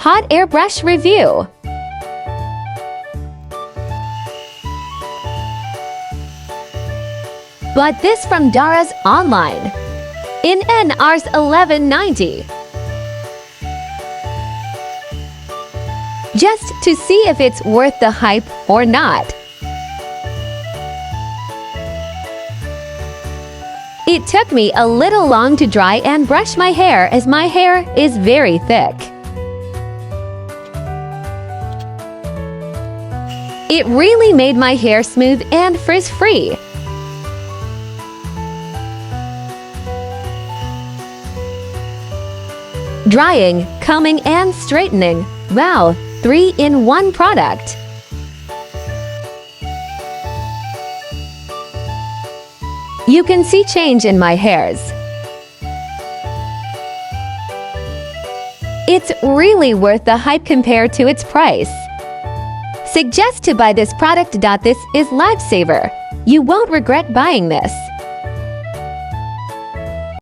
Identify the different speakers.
Speaker 1: hot air brush review. Bought this from Dara's online in NR's 1190. Just to see if it's worth the hype or not. It took me a little long to dry and brush my hair as my hair is very thick. It really made my hair smooth and frizz-free. Drying, combing, and straightening. Wow, 3-in-1 product. You can see change in my hairs. It's really worth the hype compared to its price. Suggest to buy this product. This is lifesaver. You won't regret buying this.